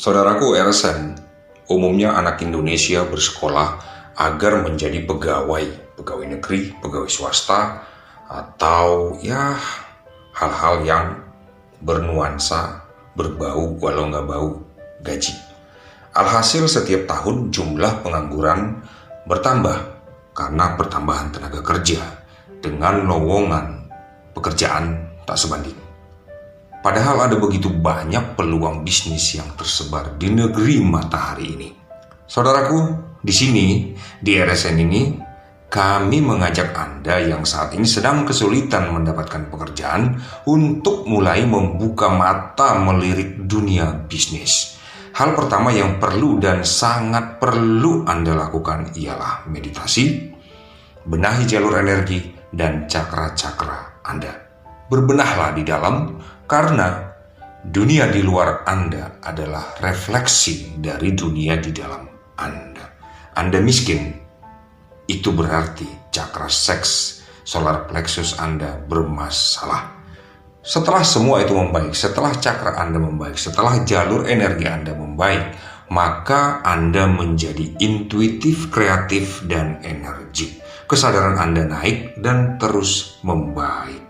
Saudaraku RSN, umumnya anak Indonesia bersekolah agar menjadi pegawai negeri, pegawai swasta, atau ya hal-hal yang bernuansa, berbau walau nggak bau gaji. Alhasil setiap tahun jumlah pengangguran bertambah karena pertambahan tenaga kerja dengan lowongan pekerjaan tak sebanding. Padahal ada begitu banyak peluang bisnis yang tersebar di negeri matahari ini. Saudaraku, di sini, di RSN ini, kami mengajak Anda yang saat ini sedang kesulitan mendapatkan pekerjaan untuk mulai membuka mata melirik dunia bisnis. Hal pertama yang perlu dan sangat perlu Anda lakukan ialah meditasi, benahi jalur energi, dan cakra-cakra Anda. Berbenahlah di dalam, karena dunia di luar Anda adalah refleksi dari dunia di dalam Anda. Anda miskin, itu berarti cakra seks, solar plexus Anda bermasalah. Setelah semua itu membaik, setelah cakra Anda membaik, setelah jalur energi Anda membaik, maka Anda menjadi intuitif, kreatif, dan energik. Kesadaran Anda naik dan terus membaik.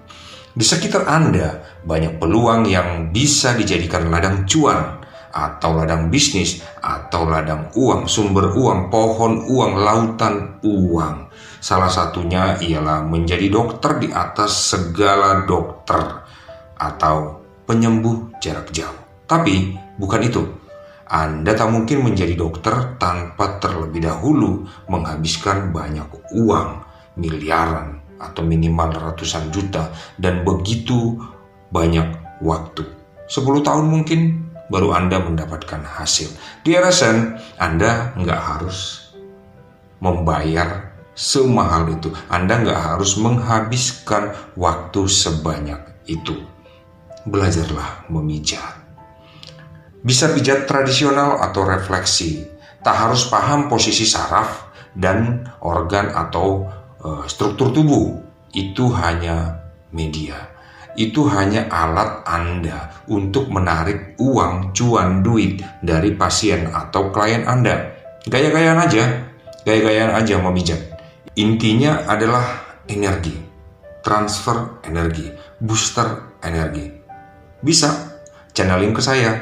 Di sekitar Anda banyak peluang yang bisa dijadikan ladang cuan, atau ladang bisnis, atau ladang uang, sumber uang, pohon uang, lautan uang. Salah satunya ialah menjadi dokter di atas segala dokter, atau penyembuh jarak jauh. Tapi bukan itu. Anda tak mungkin menjadi dokter tanpa terlebih dahulu menghabiskan banyak uang, miliaran, atau minimal ratusan juta, dan begitu banyak waktu. 10 tahun mungkin baru Anda mendapatkan hasil. Di RSN, Anda nggak harus membayar semahal itu. Anda nggak harus menghabiskan waktu sebanyak itu. Belajarlah memijat. Bisa pijat tradisional atau refleksi. Tak harus paham posisi saraf dan organ atau struktur tubuh. Itu hanya media. Itu hanya alat Anda untuk menarik uang, cuan, duit dari pasien atau klien Anda. Gaya-gayaan aja memijat. Intinya adalah energi, transfer energi, booster energi. Bisa channeling ke saya,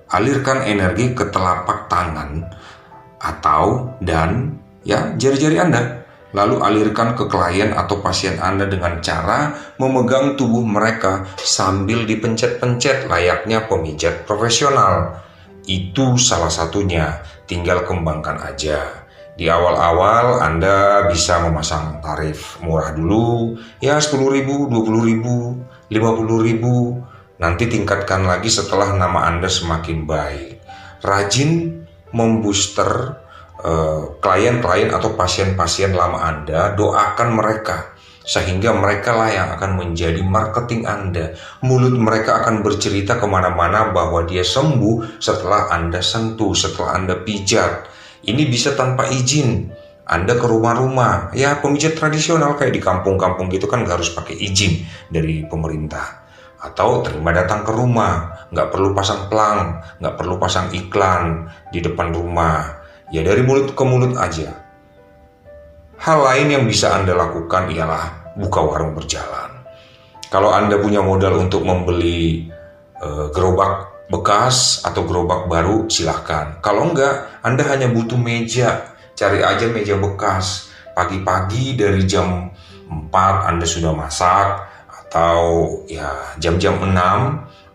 alirkan energi ke telapak tangan atau jari-jari Anda. Lalu alirkan ke klien atau pasien Anda dengan cara memegang tubuh mereka sambil dipencet-pencet layaknya pemijat profesional. Itu salah satunya, tinggal kembangkan aja. Di awal-awal Anda bisa memasang tarif murah dulu, ya 10.000, 20.000, 50.000. Nanti tingkatkan lagi setelah nama Anda semakin baik. Rajin membooster klien-klien atau pasien-pasien lama Anda, doakan mereka sehingga mereka lah yang akan menjadi marketing Anda. Mulut mereka akan bercerita kemana-mana bahwa dia sembuh setelah Anda sentuh, setelah Anda pijat. Ini bisa tanpa izin. Anda ke rumah-rumah, ya pemijat tradisional kayak di kampung-kampung gitu kan gak harus pakai izin dari pemerintah. Atau terima datang ke rumah, gak perlu pasang pelang, gak perlu pasang iklan di depan rumah. Ya dari mulut ke mulut aja. Hal lain yang bisa Anda lakukan ialah buka warung berjalan. Kalau Anda punya modal untuk membeli gerobak bekas atau gerobak baru, silahkan. Kalau enggak, Anda hanya butuh meja. Cari aja meja bekas. Pagi-pagi dari jam 4 Anda sudah masak, atau ya jam-jam 6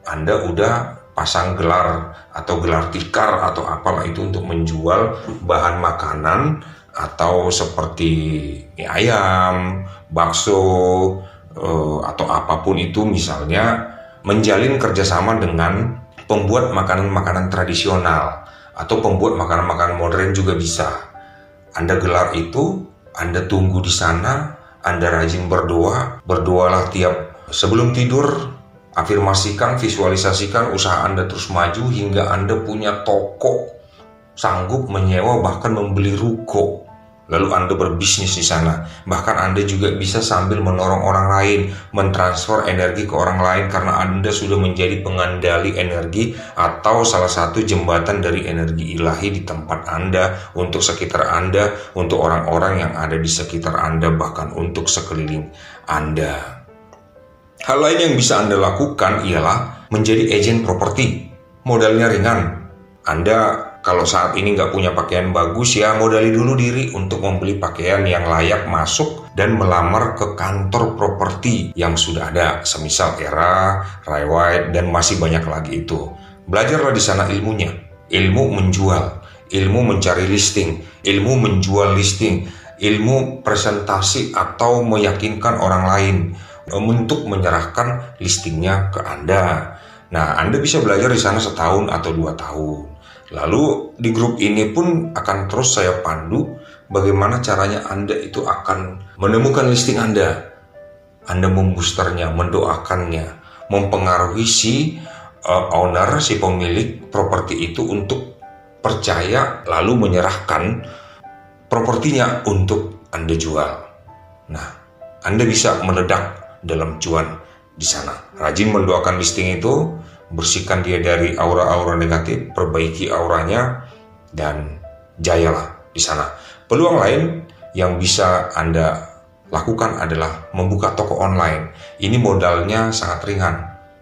Anda udah pasang gelar atau gelar tikar atau apalah itu untuk menjual bahan makanan atau seperti mie ayam, bakso, atau apapun itu, misalnya menjalin kerjasama dengan pembuat makanan-makanan tradisional atau pembuat makanan-makanan modern juga bisa. Anda gelar itu, Anda tunggu di sana, Anda rajin berdoalah tiap sebelum tidur. Afirmasikan, visualisasikan usaha Anda terus maju hingga Anda punya toko, sanggup menyewa bahkan membeli ruko. lalu Anda berbisnis di sana. Bahkan Anda juga bisa sambil menolong orang lain, mentransfer energi ke orang lain karena Anda sudah menjadi pengendali energi atau salah satu jembatan dari energi ilahi di tempat Anda, untuk sekitar Anda, untuk orang-orang yang ada di sekitar Anda, bahkan untuk sekeliling Anda. Hal lain yang bisa Anda lakukan ialah menjadi agen properti. Modalnya ringan. Anda kalau saat ini nggak punya pakaian bagus, ya modali dulu diri untuk membeli pakaian yang layak masuk dan melamar ke kantor properti yang sudah ada, semisal Era, Rai White, dan masih banyak lagi itu. Belajarlah di sana ilmunya, ilmu menjual, ilmu mencari listing, ilmu menjual listing, ilmu presentasi atau meyakinkan orang lain untuk menyerahkan listingnya ke Anda. Nah, Anda bisa belajar di sana setahun atau 2 tahun. Lalu di grup ini pun akan terus saya pandu bagaimana caranya Anda itu akan menemukan listing Anda. Anda memboosternya, mendoakannya, mempengaruhi si owner, si pemilik properti itu untuk percaya lalu menyerahkan propertinya untuk Anda jual. Nah, Anda bisa meledak dalam cuan di sana. Rajin mendoakan listing itu, bersihkan dia dari aura-aura negatif, perbaiki auranya, dan jayalah di sana. Peluang lain yang bisa Anda lakukan adalah membuka toko online. Ini modalnya sangat ringan.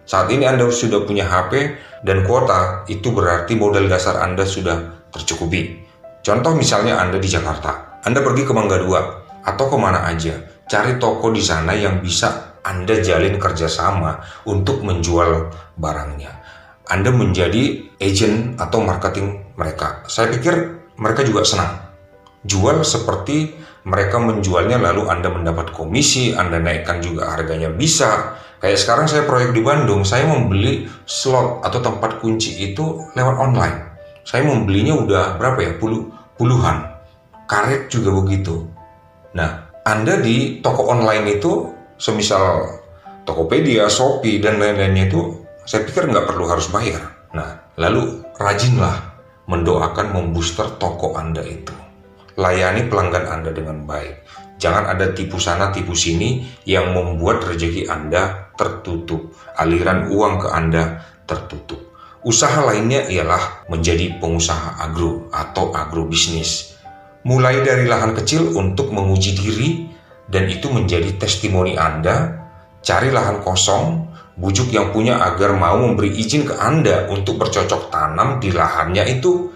Saat ini Anda sudah punya HP dan kuota, itu berarti modal dasar Anda sudah tercukupi. Contoh misalnya Anda di Jakarta, Anda pergi ke Mangga 2 atau kemana aja, cari toko di sana yang bisa Anda jalin kerjasama untuk menjual barangnya. Anda menjadi agent atau marketing mereka. Saya pikir mereka juga senang. Jual seperti mereka menjualnya, lalu Anda mendapat komisi, Anda naikkan juga harganya bisa. Kayak sekarang saya proyek di Bandung, saya membeli slot atau tempat kunci itu lewat online. Saya membelinya udah berapa ya, puluhan. Karet juga begitu. Nah, Anda di toko online itu, semisal Tokopedia, Shopee, dan lain-lainnya itu, saya pikir nggak perlu harus bayar. Nah, lalu rajinlah mendoakan membooster toko Anda itu. Layani pelanggan Anda dengan baik. Jangan ada tipu sana, tipu sini yang membuat rezeki Anda tertutup. Aliran uang ke Anda tertutup. Usaha lainnya ialah menjadi pengusaha agro atau agrobisnis. Mulai dari lahan kecil untuk menguji diri, dan itu menjadi testimoni Anda. Cari lahan kosong, bujuk yang punya agar mau memberi izin ke Anda untuk bercocok tanam di lahannya itu.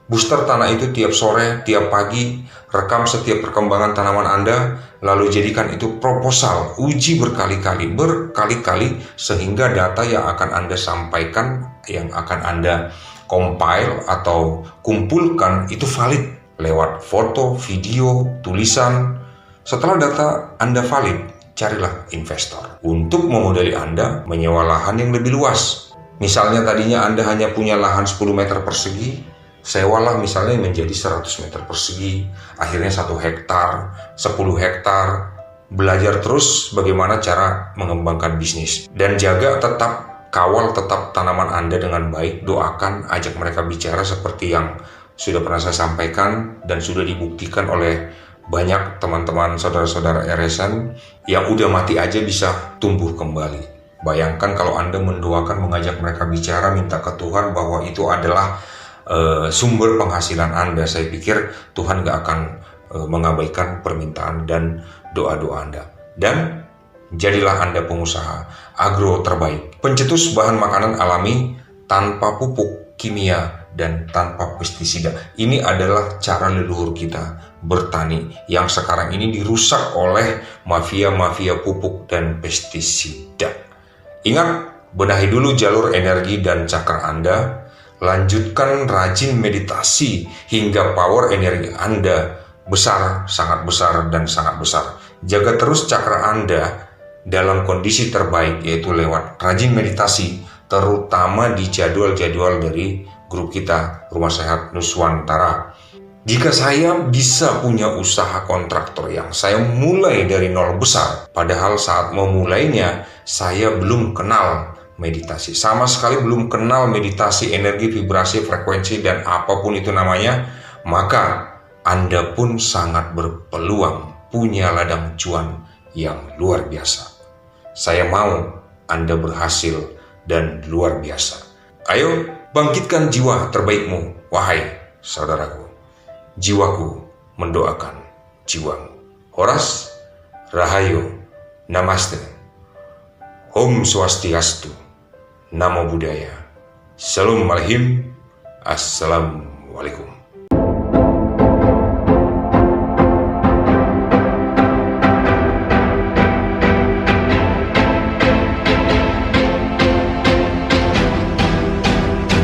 Booster tanah itu tiap sore, tiap pagi, rekam setiap perkembangan tanaman Anda, lalu jadikan itu proposal, uji berkali-kali, sehingga data yang akan Anda sampaikan, yang akan Anda compile atau kumpulkan itu valid lewat foto, video, tulisan. Setelah data Anda valid, carilah investor untuk memodali Anda menyewa lahan yang lebih luas. Misalnya tadinya Anda hanya punya lahan 10 meter persegi, sewalah misalnya menjadi 100 meter persegi, akhirnya 1 hektar, 10 hektar. Belajar terus bagaimana cara mengembangkan bisnis. Dan jaga kawal tetap tanaman Anda dengan baik, doakan, ajak mereka bicara seperti yang sudah pernah saya sampaikan dan sudah dibuktikan oleh banyak teman-teman saudara-saudara RSN yang udah mati aja bisa tumbuh kembali. Bayangkan kalau Anda mendoakan, mengajak mereka bicara, minta ke Tuhan bahwa itu adalah sumber penghasilan Anda. Saya pikir Tuhan gak akan mengabaikan permintaan dan doa-doa Anda. Dan jadilah Anda pengusaha agro terbaik, pencetus bahan makanan alami tanpa pupuk kimia dan tanpa pestisida. Ini adalah cara leluhur kita bertani yang sekarang ini dirusak oleh mafia-mafia pupuk dan pestisida. Ingat, benahi dulu jalur energi dan cakra Anda. Lanjutkan rajin meditasi hingga power energi Anda besar, sangat besar, dan sangat besar. Jaga terus cakra Anda dalam kondisi terbaik, yaitu lewat rajin meditasi, terutama di jadwal-jadwal dari grup kita, Rumah Sehat Nuswantara. Jika saya bisa punya usaha kontraktor yang saya mulai dari nol besar, padahal saat memulainya saya belum kenal meditasi, sama sekali belum kenal meditasi, energi, vibrasi, frekuensi, dan apapun itu namanya, maka Anda pun sangat berpeluang punya ladang cuan yang luar biasa. Saya mau Anda berhasil dan luar biasa. Ayo, bangkitkan jiwa terbaikmu, wahai saudaraku. Jiwaku mendoakan jiwamu. Horas, Rahayu, Namaste, Om Swastiastu, Namo Buddhaya, Salam Alaikum, Assalamualaikum.